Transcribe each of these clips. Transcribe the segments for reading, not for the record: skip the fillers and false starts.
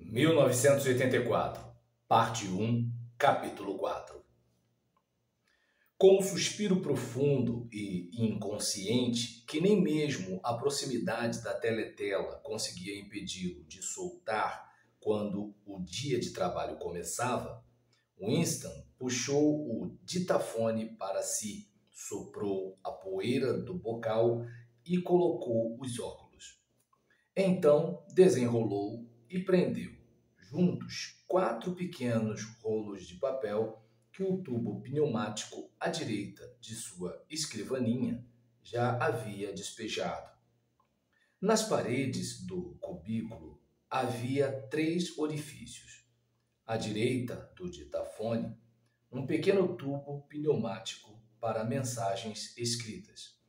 1984, parte 1, capítulo 4. Com um suspiro profundo e inconsciente, que nem mesmo a proximidade da teletela conseguia impedi-lo de soltar quando o dia de trabalho começava, Winston puxou o ditafone para si, soprou a poeira do bocal e colocou os óculos. Então desenrolou e prendeu, juntos, 4 pequenos rolos de papel que o tubo pneumático à direita de sua escrivaninha já havia despejado. Nas paredes do cubículo havia 3 orifícios. À direita do ditafone, um pequeno tubo pneumático para mensagens escritas.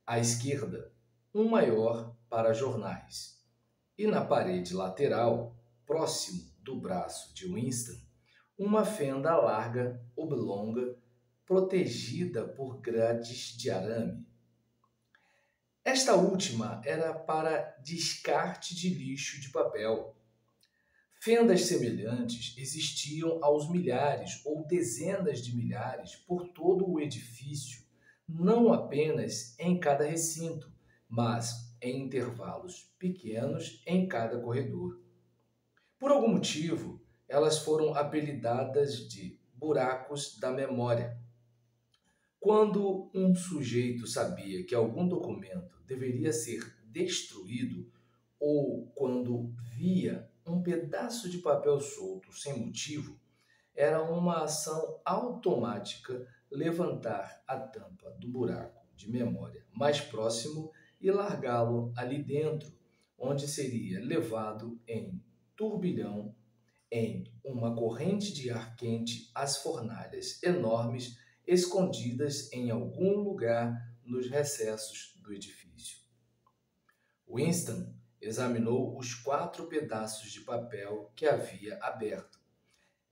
À esquerda, um maior para jornais. E na parede lateral, próximo do braço de Winston, uma fenda larga, oblonga, protegida por grades de arame. Esta última era para descarte de lixo de papel. Fendas semelhantes existiam aos milhares ou dezenas de milhares por todo o edifício, não apenas em cada recinto, mas em intervalos pequenos em cada corredor. Por algum motivo, elas foram apelidadas de buracos da memória. Quando um sujeito sabia que algum documento deveria ser destruído ou quando via um pedaço de papel solto sem motivo, era uma ação automática levantar a tampa do buraco de memória mais próximo e largá-lo ali dentro, onde seria levado em turbilhão em uma corrente de ar quente às fornalhas enormes escondidas em algum lugar nos recessos do edifício. Winston examinou os 4 pedaços de papel que havia aberto.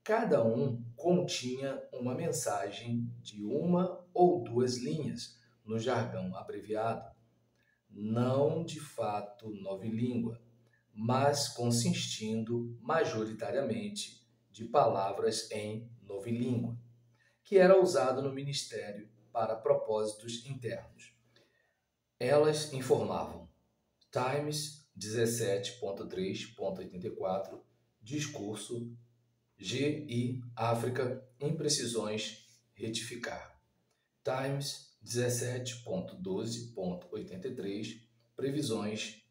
Cada um continha uma mensagem de 1 ou 2 linhas no jargão abreviado, não de fato novilíngua, mas consistindo majoritariamente de palavras em novilíngua, que era usado no ministério para propósitos internos. Elas informavam: Times 17.3.84, discurso, GI África, imprecisões, retificar. Times 17.12.83, previsões,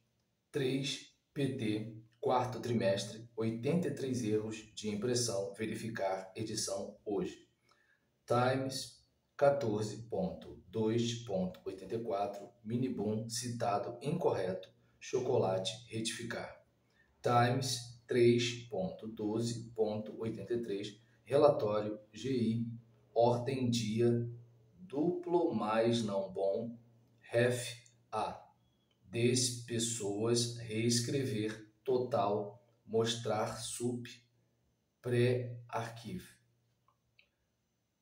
3 PT, quarto trimestre, 83 erros de impressão, verificar, edição hoje. Times 14.2.84, minibum citado incorreto, chocolate, retificar. Times 3.12.83, relatório GI, ordem dia, duplo mais não bom, ref A. Pessoas, reescrever, total, mostrar sup, pré-arquivo.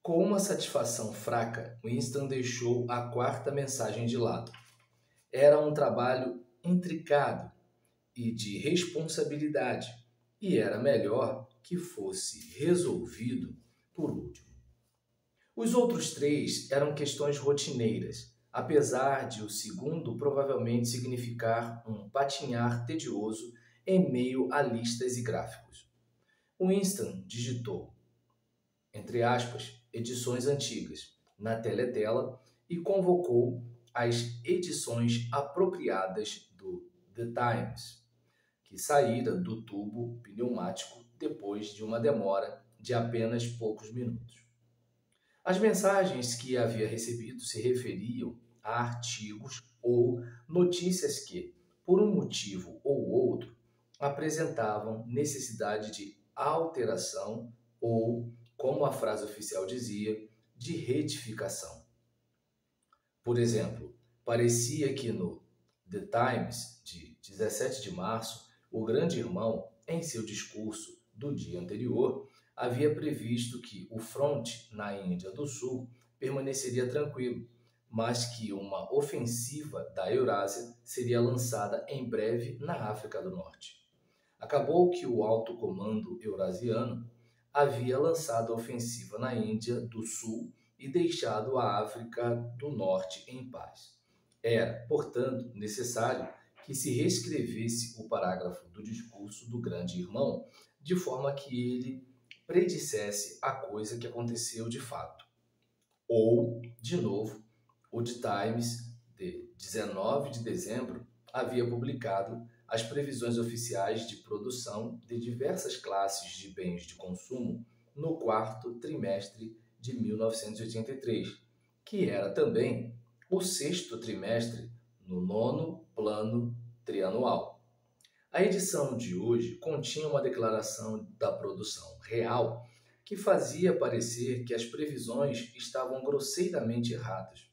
Com uma satisfação fraca, Winston deixou a 4ª mensagem de lado. Era um trabalho intricado e de responsabilidade, e era melhor que fosse resolvido por último. Os outros 3 eram questões rotineiras, apesar de o segundo provavelmente significar um patinhar tedioso em meio a listas e gráficos. Winston digitou, entre aspas, edições antigas, na teletela e convocou as edições apropriadas do The Times, que saíra do tubo pneumático depois de uma demora de apenas poucos minutos. As mensagens que havia recebido se referiam a artigos ou notícias que, por um motivo ou outro, apresentavam necessidade de alteração ou, como a frase oficial dizia, de retificação. Por exemplo, parecia que no The Times, de 17 de março, o grande irmão, em seu discurso do dia anterior, havia previsto que o fronte na Índia do Sul permaneceria tranquilo, mas que uma ofensiva da Eurásia seria lançada em breve na África do Norte. acabou que o alto comando eurasiano havia lançado a ofensiva na Índia do Sul e deixado a África do Norte em paz. Era, portanto, necessário que se reescrevesse o parágrafo do discurso do grande irmão, de forma que ele predissesse a coisa que aconteceu de fato. Ou, de novo, o The Times, de 19 de dezembro, havia publicado as previsões oficiais de produção de diversas classes de bens de consumo no quarto trimestre de 1983, que era também o sexto trimestre no nono plano trianual. A edição de hoje continha uma declaração da produção real que fazia parecer que as previsões estavam grosseiramente erradas.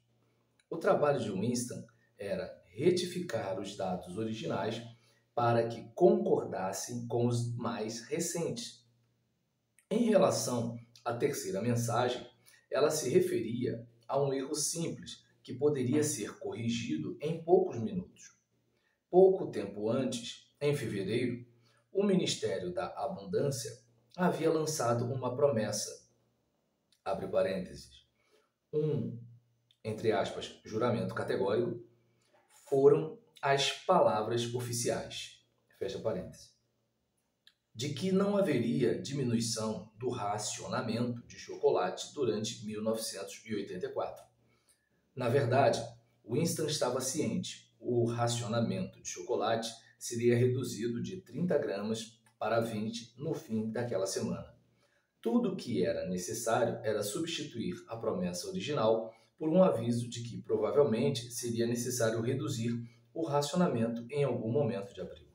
O trabalho de Winston era retificar os dados originais para que concordassem com os mais recentes. Em relação à terceira mensagem, ela se referia a um erro simples que poderia ser corrigido em poucos minutos. Pouco tempo antes, em fevereiro, o Ministério da Abundância havia lançado uma promessa, abre parênteses, entre aspas, juramento categórico, foram as palavras oficiais, fecha parênteses, de que não haveria diminuição do racionamento de chocolate durante 1984. Na verdade, Winston estava ciente, o racionamento de chocolate seria reduzido de 30 gramas para 20 no fim daquela semana. Tudo o que era necessário era substituir a promessa original por um aviso de que provavelmente seria necessário reduzir o racionamento em algum momento de abril.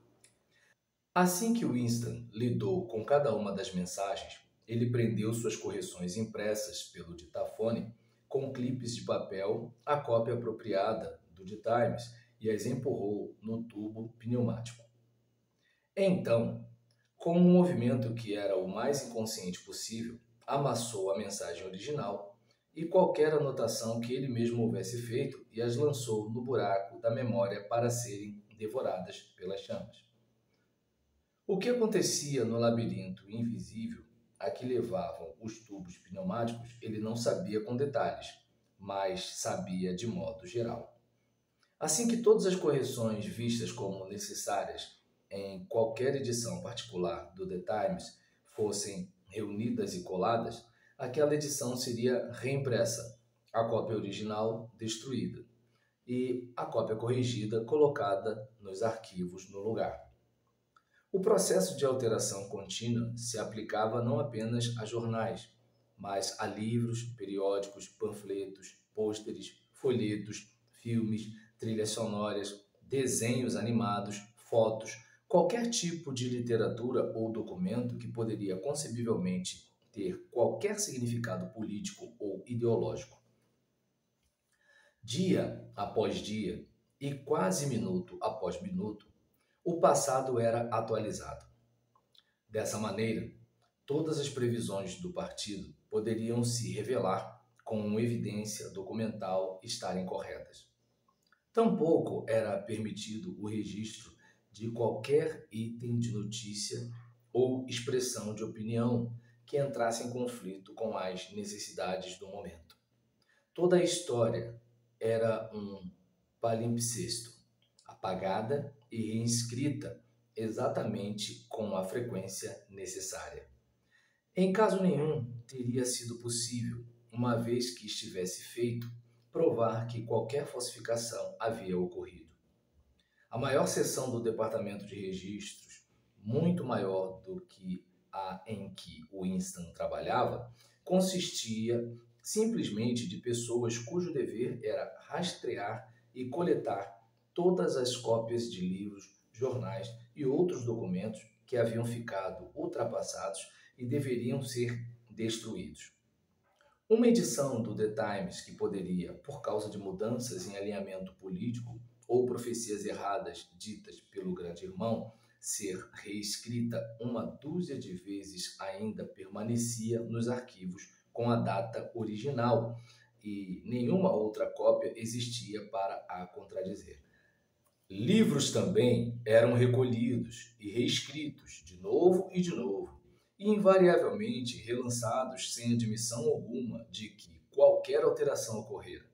Assim que Winston lidou com cada uma das mensagens, ele prendeu suas correções impressas pelo ditafone com clipes de papel à cópia apropriada do The Times e as empurrou no tubo pneumático. Então, com um movimento que era o mais inconsciente possível, amassou a mensagem original e qualquer anotação que ele mesmo houvesse feito e as lançou no buraco da memória para serem devoradas pelas chamas. O que acontecia no labirinto invisível a que levavam os tubos pneumáticos ele não sabia com detalhes, mas sabia de modo geral. Assim que todas as correções vistas como necessárias em qualquer edição particular do The Times fossem reunidas e coladas, aquela edição seria reimpressa, a cópia original destruída e a cópia corrigida colocada nos arquivos no lugar. O processo de alteração contínua se aplicava não apenas a jornais, mas a livros, periódicos, panfletos, pôsteres, folhetos, filmes, trilhas sonoras, desenhos animados, fotos, qualquer tipo de literatura ou documento que poderia concebivelmente ter qualquer significado político ou ideológico. Dia após dia e quase minuto após minuto, o passado era atualizado. Dessa maneira, todas as previsões do partido poderiam se revelar com evidência documental estarem corretas. Tampouco era permitido o registro de qualquer item de notícia ou expressão de opinião que entrasse em conflito com as necessidades do momento. Toda a história era um palimpsesto, apagada e reinscrita exatamente com a frequência necessária. Em caso nenhum teria sido possível, uma vez que estivesse feito, provar que qualquer falsificação havia ocorrido. A maior seção do Departamento de Registros, muito maior do que a em que Winston trabalhava, consistia simplesmente de pessoas cujo dever era rastrear e coletar todas as cópias de livros, jornais e outros documentos que haviam ficado ultrapassados e deveriam ser destruídos. Uma edição do The Times que poderia, por causa de mudanças em alinhamento político ou profecias erradas ditas pelo grande irmão, ser reescrita uma dúzia de vezes ainda permanecia nos arquivos com a data original e nenhuma outra cópia existia para a contradizer. Livros também eram recolhidos e reescritos de novo, e invariavelmente relançados sem admissão alguma de que qualquer alteração ocorrera.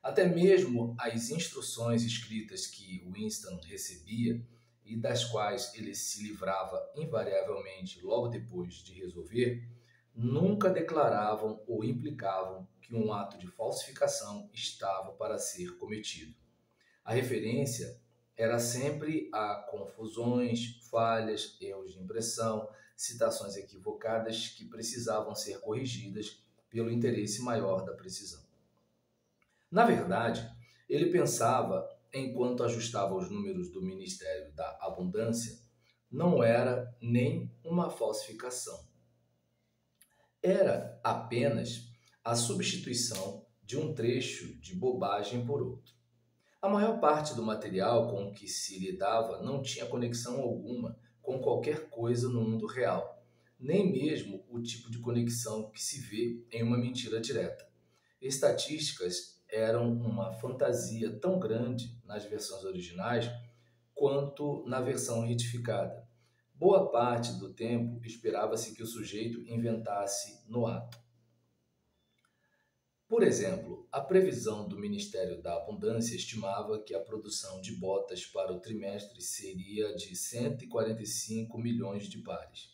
Até mesmo as instruções escritas que Winston recebia e das quais ele se livrava invariavelmente logo depois de resolver, nunca declaravam ou implicavam que um ato de falsificação estava para ser cometido. A referência era sempre a confusões, falhas, erros de impressão, citações equivocadas que precisavam ser corrigidas pelo interesse maior da precisão. Na verdade, ele pensava, enquanto ajustava os números do Ministério da Abundância, não era nem uma falsificação. Era apenas a substituição de um trecho de bobagem por outro. A maior parte do material com que se lidava não tinha conexão alguma com qualquer coisa no mundo real, nem mesmo o tipo de conexão que se vê em uma mentira direta. Estatísticas eram uma fantasia tão grande nas versões originais quanto na versão retificada. Boa parte do tempo esperava-se que o sujeito inventasse no ato. Por exemplo, a previsão do Ministério da Abundância estimava que a produção de botas para o trimestre seria de 145 milhões de pares.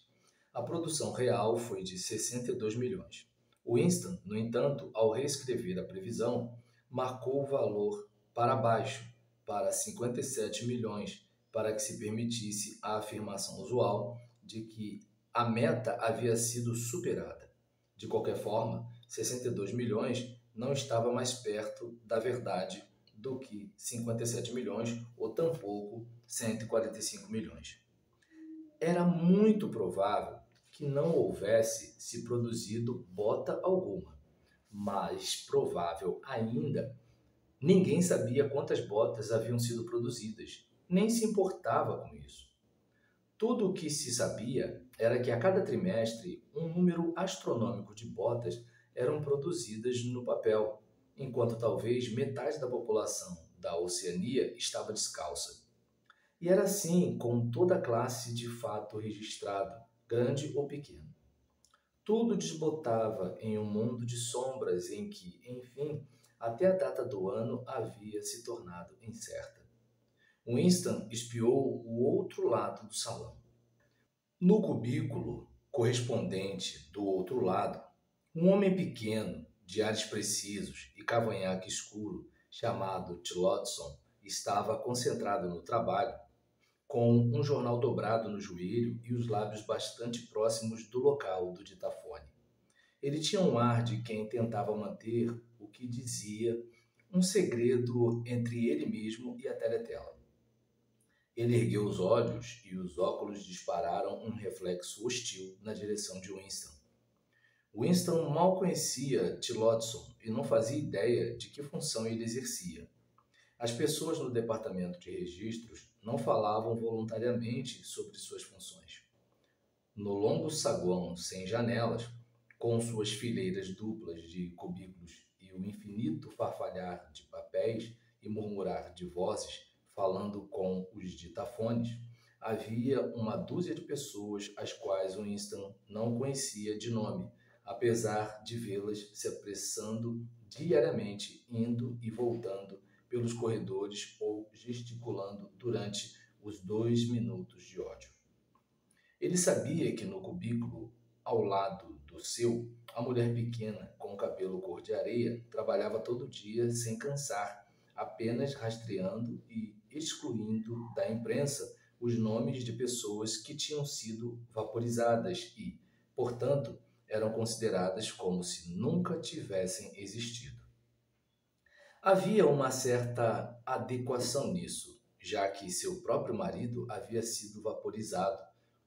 A produção real foi de 62 milhões. Winston, no entanto, ao reescrever a previsão, marcou o valor para baixo, para 57 milhões, para que se permitisse a afirmação usual de que a meta havia sido superada. De qualquer forma, 62 milhões não estava mais perto da verdade do que 57 milhões ou tampouco 145 milhões. Era muito provável que não houvesse se produzido bota alguma. Mais provável ainda, ninguém sabia quantas botas haviam sido produzidas, nem se importava com isso. Tudo o que se sabia era que a cada trimestre um número astronômico de botas eram produzidas no papel, enquanto talvez metade da população da Oceania estava descalça. E era assim com toda classe de fato registrado, grande ou pequeno. Tudo desbotava em um mundo de sombras em que, enfim, até a data do ano havia se tornado incerta. Winston espiou o outro lado do salão. No cubículo correspondente do outro lado, um homem pequeno, de ares precisos e cavanhaque escuro, chamado Tillotson, estava concentrado no trabalho, com um jornal dobrado no joelho e os lábios bastante próximos do local do ditafone. Ele tinha um ar de quem tentava manter o que dizia um segredo entre ele mesmo e a teletela. Ele ergueu os olhos e os óculos dispararam um reflexo hostil na direção de Winston. Winston mal conhecia Tillotson e não fazia ideia de que função ele exercia. As pessoas no departamento de registros não falavam voluntariamente sobre suas funções. No longo saguão sem janelas, com suas fileiras duplas de cubículos e o infinito farfalhar de papéis e murmurar de vozes, falando com os ditafones, havia uma dúzia de pessoas as quais Winston não conhecia de nome, apesar de vê-las se apressando diariamente, indo e voltando pelos corredores ou gesticulando durante os 2 minutos de ódio. Ele sabia que no cubículo ao lado do seu, a mulher pequena com o cabelo cor de areia trabalhava todo dia sem cansar, apenas rastreando e excluindo da imprensa os nomes de pessoas que tinham sido vaporizadas e, portanto, eram consideradas como se nunca tivessem existido. Havia uma certa adequação nisso, já que seu próprio marido havia sido vaporizado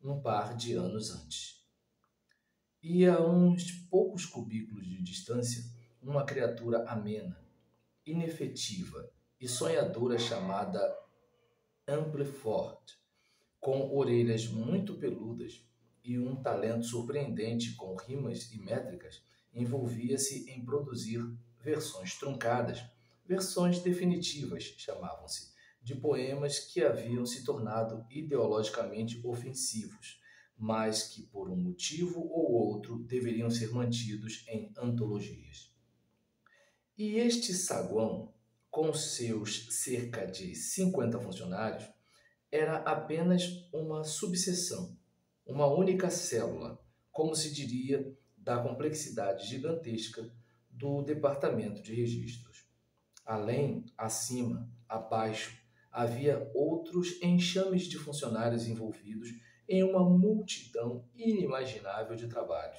um par de anos antes. E a uns poucos cubículos de distância, uma criatura amena, inefetiva e sonhadora chamada Amplefort, com orelhas muito peludas e um talento surpreendente com rimas e métricas, envolvia-se em produzir versões truncadas, versões definitivas, chamavam-se, de poemas que haviam se tornado ideologicamente ofensivos, mas que, por um motivo ou outro, deveriam ser mantidos em antologias. E este saguão, com seus cerca de 50 funcionários, era apenas uma subseção, uma única célula, como se diria, da complexidade gigantesca do departamento de registros. Além, acima, abaixo, havia outros enxames de funcionários envolvidos em uma multidão inimaginável de trabalhos.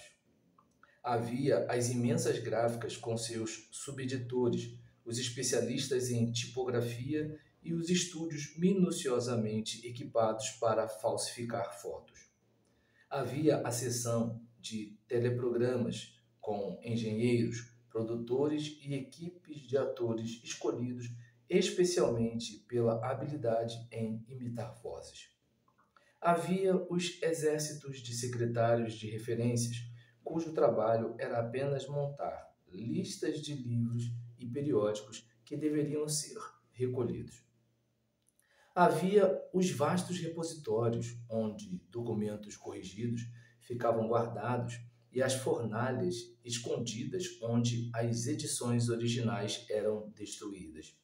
Havia as imensas gráficas com seus subeditores, os especialistas em tipografia e os estúdios minuciosamente equipados para falsificar fotos. Havia a seção de teleprogramas com engenheiros, produtores e equipes de atores escolhidos especialmente pela habilidade em imitar vozes. Havia os exércitos de secretários de referências, cujo trabalho era apenas montar listas de livros e periódicos que deveriam ser recolhidos. Havia os vastos repositórios, onde documentos corrigidos ficavam guardados, e as fornalhas escondidas, onde as edições originais eram destruídas.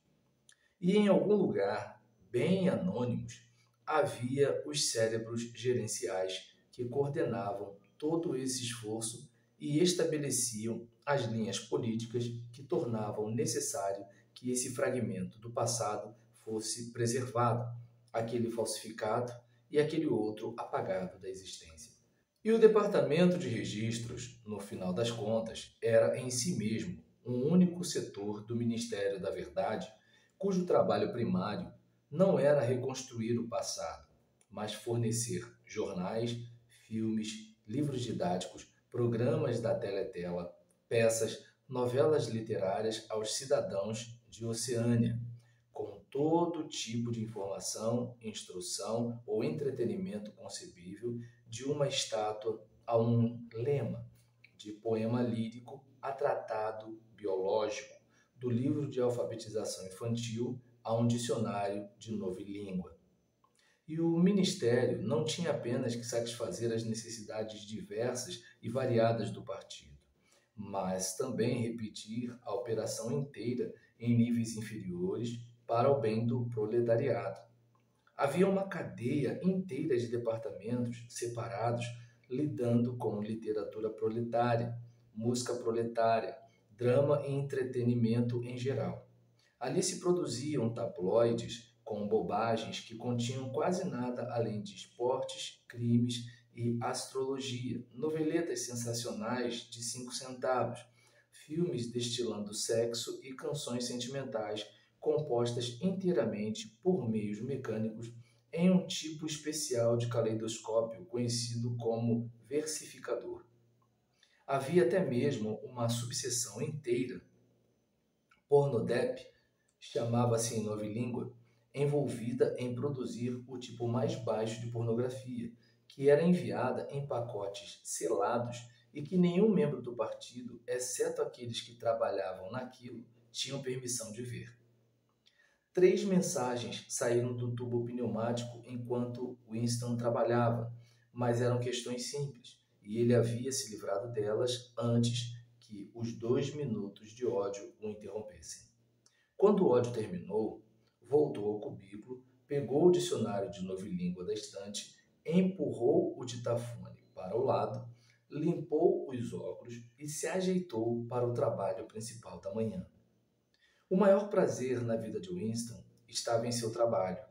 E em algum lugar, bem anônimos, havia os cérebros gerenciais que coordenavam todo esse esforço e estabeleciam as linhas políticas que tornavam necessário que esse fragmento do passado fosse preservado, aquele falsificado e aquele outro apagado da existência. E o departamento de registros, no final das contas, era em si mesmo um único setor do Ministério da Verdade, cujo trabalho primário não era reconstruir o passado, mas fornecer jornais, filmes, livros didáticos, programas da Teletela, peças, novelas literárias aos cidadãos de Oceânia, com todo tipo de informação, instrução ou entretenimento concebível, de uma estátua a um lema, de poema lírico a tratado biológico, do livro de alfabetização infantil a um dicionário de novilíngua. E o Ministério não tinha apenas que satisfazer as necessidades diversas e variadas do partido, mas também repetir a operação inteira em níveis inferiores para o bem do proletariado. Havia uma cadeia inteira de departamentos separados lidando com literatura proletária, música proletária, drama e entretenimento em geral. Ali se produziam tabloides com bobagens que continham quase nada além de esportes, crimes e astrologia, noveletas sensacionais de 5 centavos, filmes destilando sexo e canções sentimentais compostas inteiramente por meios mecânicos em um tipo especial de caleidoscópio conhecido como versificador. Havia até mesmo uma subseção inteira, pornodep, chamava-se em novilíngua, envolvida em produzir o tipo mais baixo de pornografia, que era enviada em pacotes selados e que nenhum membro do partido, exceto aqueles que trabalhavam naquilo, tinham permissão de ver. 3 mensagens saíram do tubo pneumático enquanto Winston trabalhava, mas eram questões simples, e ele havia se livrado delas antes que os 2 minutos de ódio o interrompessem. Quando o ódio terminou, voltou ao cubículo, pegou o dicionário de novilíngua da estante, empurrou o ditafone para o lado, limpou os óculos e se ajeitou para o trabalho principal da manhã. O maior prazer na vida de Winston estava em seu trabalho.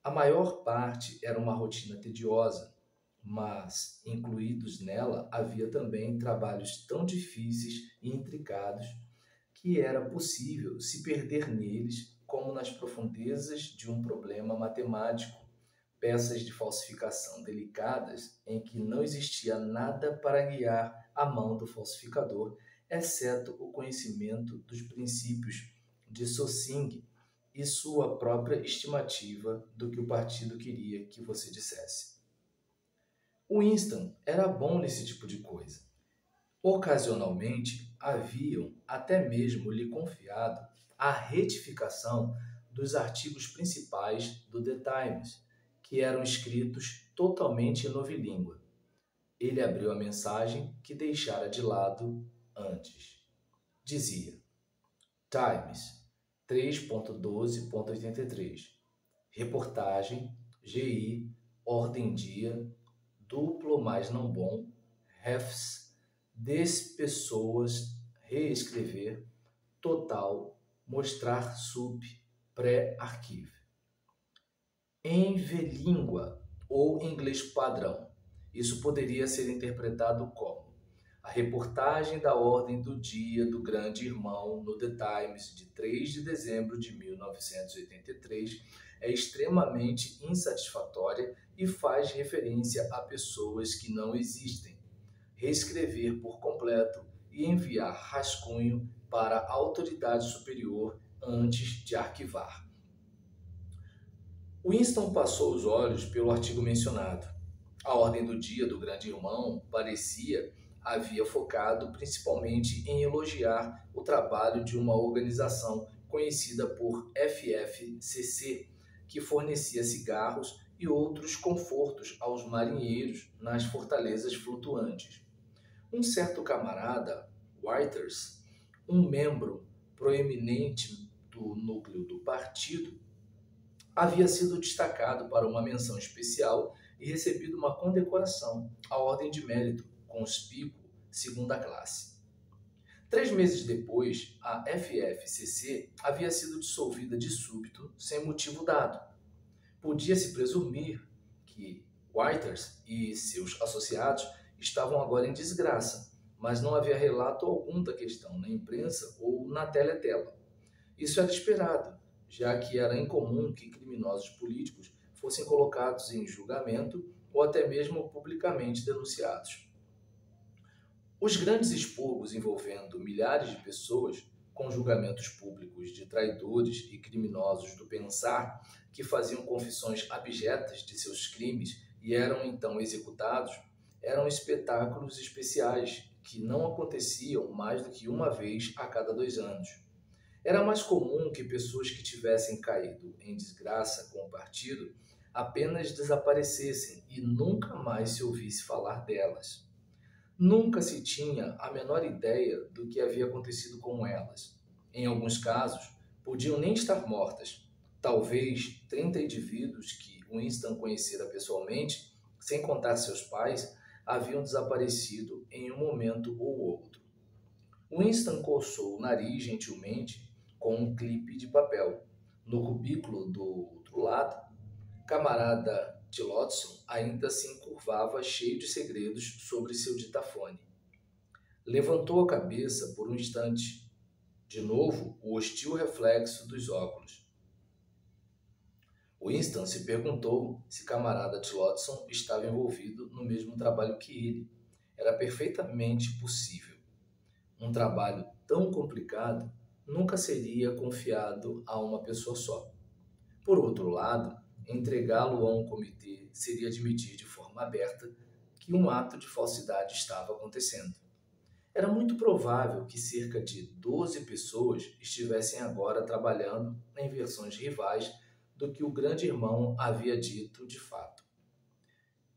A maior parte era uma rotina tediosa, mas, incluídos nela, havia também trabalhos tão difíceis e intricados que era possível se perder neles como nas profundezas de um problema matemático, peças de falsificação delicadas em que não existia nada para guiar a mão do falsificador, exceto o conhecimento dos princípios de Saussure e sua própria estimativa do que o partido queria que você dissesse. Winston era bom nesse tipo de coisa. Ocasionalmente, haviam até mesmo lhe confiado a retificação dos artigos principais do The Times, que eram escritos totalmente em novilíngua. Ele abriu a mensagem que deixara de lado antes. Dizia: Times 3.12.83. Reportagem GI Ordem Dia duplo mais não bom refs despessoas reescrever total mostrar sup pré-arquivo em V-língua ou inglês padrão. Isso poderia ser interpretado como a reportagem da ordem do dia do Grande Irmão no The Times de 3 de dezembro de 1983 é extremamente insatisfatória e faz referência a pessoas que não existem. Reescrever por completo e enviar rascunho para a autoridade superior antes de arquivar. Winston passou os olhos pelo artigo mencionado. A ordem do dia do Grande Irmão parecia havia focado principalmente em elogiar o trabalho de uma organização conhecida por FFCC, que fornecia cigarros e outros confortos aos marinheiros nas fortalezas flutuantes. Um certo camarada, Whiters, um membro proeminente do núcleo do partido, havia sido destacado para uma menção especial e recebido uma condecoração, a Ordem de Mérito Conspícuo Segunda Classe. 3 meses depois, a FFCC havia sido dissolvida de súbito, sem motivo dado. Podia-se presumir que Whiters e seus associados estavam agora em desgraça, mas não havia relato algum da questão na imprensa ou na teletela. Isso era esperado, já que era incomum que criminosos políticos fossem colocados em julgamento ou até mesmo publicamente denunciados. Os grandes expurgos envolvendo milhares de pessoas, com julgamentos públicos de traidores e criminosos do pensar, que faziam confissões abjetas de seus crimes e eram então executados, eram espetáculos especiais que não aconteciam mais do que uma vez a cada 2 anos. Era mais comum que pessoas que tivessem caído em desgraça com o partido apenas desaparecessem e nunca mais se ouvisse falar delas. Nunca se tinha a menor ideia do que havia acontecido com elas. Em alguns casos, podiam nem estar mortas. Talvez 30 indivíduos que Winston conhecera pessoalmente, sem contar seus pais, haviam desaparecido em um momento ou outro. Winston coçou o nariz gentilmente com um clipe de papel. No cubículo do outro lado, camarada Tillotson ainda se encurvava cheio de segredos sobre seu ditafone. Levantou a cabeça por um instante. De novo, o hostil reflexo dos óculos. Winston se perguntou se camarada Tillotson estava envolvido no mesmo trabalho que ele. Era perfeitamente possível. Um trabalho tão complicado nunca seria confiado a uma pessoa só. Por outro lado, entregá-lo a um comitê seria admitir de forma aberta que um ato de falsidade estava acontecendo. Era muito provável que cerca de 12 pessoas estivessem agora trabalhando em versões rivais do que o Grande Irmão havia dito de fato.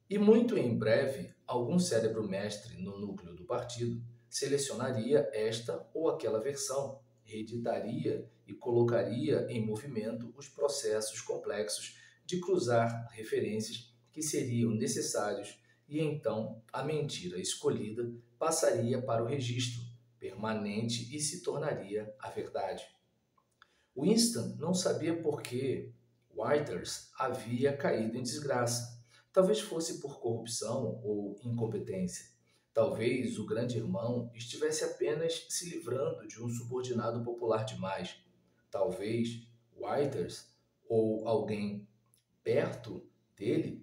E muito em breve, algum cérebro mestre no núcleo do partido selecionaria esta ou aquela versão, reeditaria e colocaria em movimento os processos complexos de cruzar referências que seriam necessários e então a mentira escolhida passaria para o registro permanente e se tornaria a verdade. Winston não sabia por que Whiters havia caído em desgraça. Talvez fosse por corrupção ou incompetência. Talvez o Grande Irmão estivesse apenas se livrando de um subordinado popular demais. Talvez Whiters ou alguém perto dele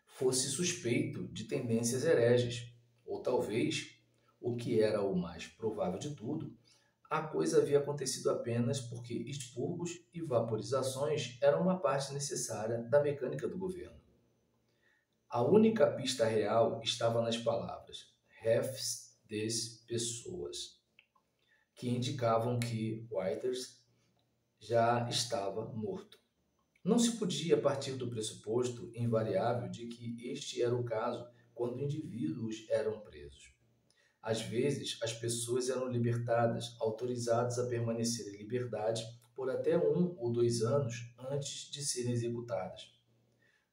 fosse suspeito de tendências hereges. Ou talvez, o que era o mais provável de tudo, a coisa havia acontecido apenas porque expurgos e vaporizações eram uma parte necessária da mecânica do governo. A única pista real estava nas palavras refs des pessoas, que indicavam que Whiters já estava morto. Não se podia partir do pressuposto invariável de que este era o caso quando indivíduos eram presos. Às vezes, as pessoas eram libertadas, autorizadas a permanecer em liberdade por até 1 ou 2 anos antes de serem executadas.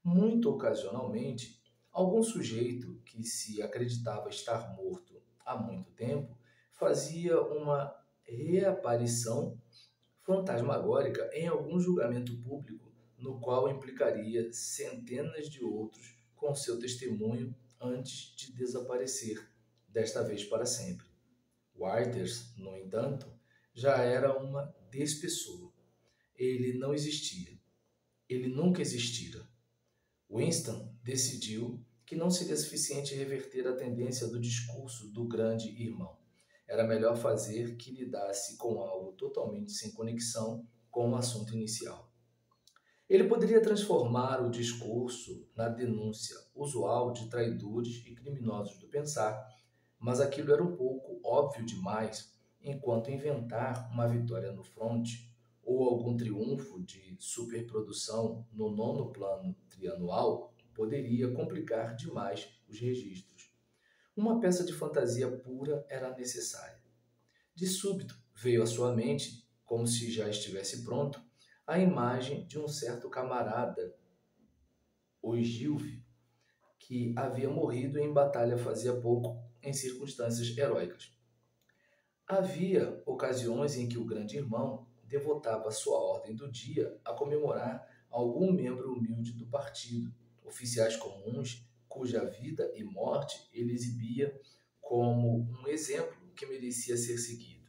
Muito ocasionalmente, algum sujeito que se acreditava estar morto há muito tempo fazia uma reaparição fantasmagórica em algum julgamento público, no qual implicaria centenas de outros com seu testemunho antes de desaparecer, desta vez para sempre. Waters, no entanto, já era uma despessoa. Ele não existia. Ele nunca existira. Winston decidiu que não seria suficiente reverter a tendência do discurso do grande irmão. Era melhor fazer que lidasse com algo totalmente sem conexão com o assunto inicial. Ele poderia transformar o discurso na denúncia usual de traidores e criminosos do pensar, mas aquilo era um pouco óbvio demais, enquanto inventar uma vitória no fronte ou algum triunfo de superprodução no nono plano trianual poderia complicar demais os registros. Uma peça de fantasia pura era necessária. De súbito veio à sua mente, como se já estivesse pronto, a imagem de um certo camarada, Ogilvy, que havia morrido em batalha fazia pouco, em circunstâncias heróicas. Havia ocasiões em que o grande irmão devotava sua ordem do dia a comemorar algum membro humilde do partido, oficiais comuns cuja vida e morte ele exibia como um exemplo que merecia ser seguido.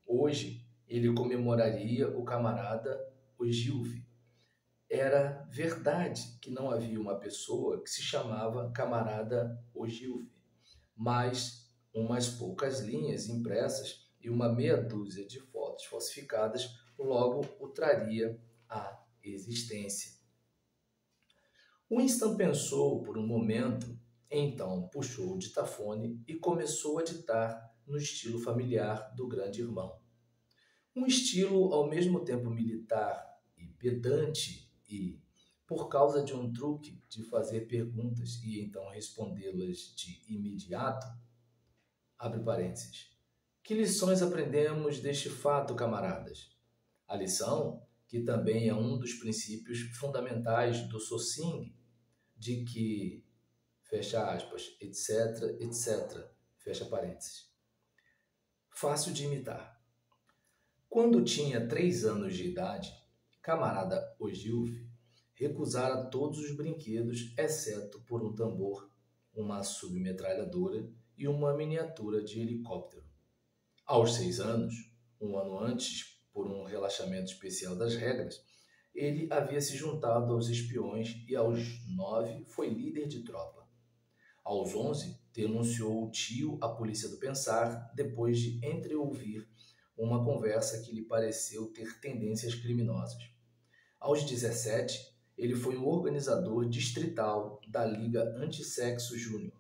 Hoje, ele comemoraria o camarada Ogilvy. Era verdade que não havia uma pessoa que se chamava camarada Ogilvy, mas umas poucas linhas impressas e uma meia dúzia de fotos falsificadas logo o traria à existência. Winston pensou por um momento, então puxou o ditafone e começou a ditar no estilo familiar do grande irmão. Um estilo ao mesmo tempo militar e pedante e, por causa de um truque de fazer perguntas e então respondê-las de imediato, abre parênteses. Que lições aprendemos deste fato, camaradas? A lição, que também é um dos princípios fundamentais do Socing, de que, fecha aspas, etc, etc, fecha parênteses. Fácil de imitar. Quando tinha 3 anos de idade, camarada Ogilvy recusara todos os brinquedos, exceto por um tambor, uma submetralhadora e uma miniatura de helicóptero. Aos 6 anos, um ano antes, por um relaxamento especial das regras, ele havia se juntado aos espiões e aos 9 foi líder de tropa. Aos 11, denunciou o tio à polícia do pensar depois de entreouvir uma conversa que lhe pareceu ter tendências criminosas. Aos 17, ele foi um organizador distrital da Liga Antissexo Júnior.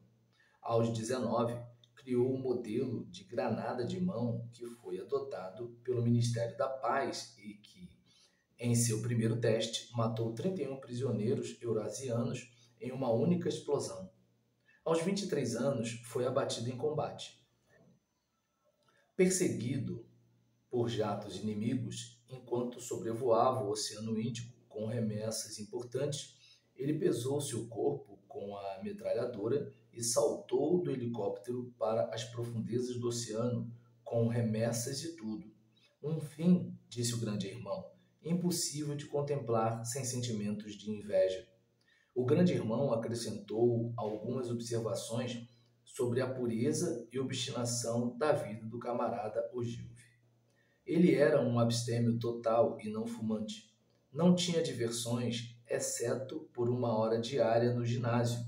Aos 19, criou um modelo de granada de mão que foi adotado pelo Ministério da Paz e que, em seu primeiro teste, matou 31 prisioneiros eurasianos em uma única explosão. Aos 23 anos, foi abatido em combate. Perseguido por jatos inimigos, enquanto sobrevoava o Oceano Índico com remessas importantes, ele pesou seu corpo com a metralhadora e saltou do helicóptero para as profundezas do oceano com remessas e tudo. Um fim, disse o grande irmão, impossível de contemplar sem sentimentos de inveja. O grande irmão acrescentou algumas observações sobre a pureza e obstinação da vida do camarada Ogilvy. Ele era um abstêmio total e não fumante. Não tinha diversões, exceto por 1 hora diária no ginásio,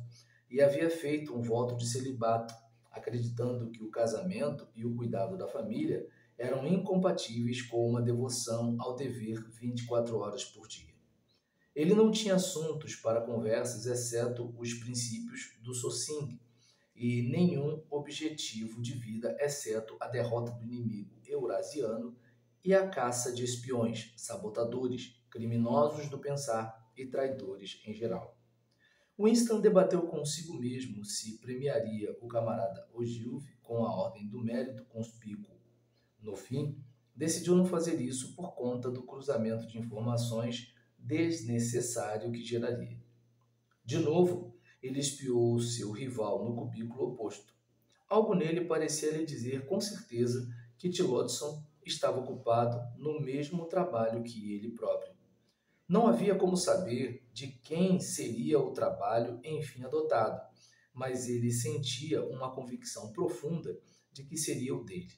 e havia feito um voto de celibato, acreditando que o casamento e o cuidado da família eram incompatíveis com uma devoção ao dever 24 horas por dia. Ele não tinha assuntos para conversas, exceto os princípios do Socing, e nenhum objetivo de vida, exceto a derrota do inimigo eurasiano e a caça de espiões, sabotadores, criminosos do pensar e traidores em geral. Winston debateu consigo mesmo se premiaria o camarada Ogilvy com a Ordem do Mérito Conspícuo. No fim, decidiu não fazer isso por conta do cruzamento de informações desnecessário que geraria. De novo, ele espiou seu rival no cubículo oposto. Algo nele parecia lhe dizer com certeza que Tillotson estava ocupado no mesmo trabalho que ele próprio. Não havia como saber de quem seria o trabalho enfim adotado, mas ele sentia uma convicção profunda de que seria o dele.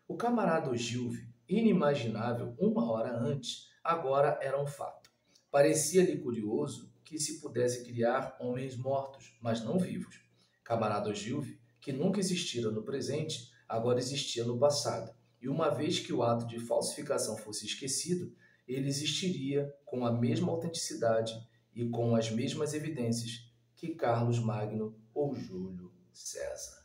O camarada Ogilvy, inimaginável uma hora antes, agora era um fato. Parecia-lhe curioso que se pudesse criar homens mortos, mas não vivos. Camarada Ogilvy, que nunca existira no presente, agora existia no passado, e uma vez que o ato de falsificação fosse esquecido, ele existiria com a mesma autenticidade e com as mesmas evidências que Carlos Magno ou Júlio César.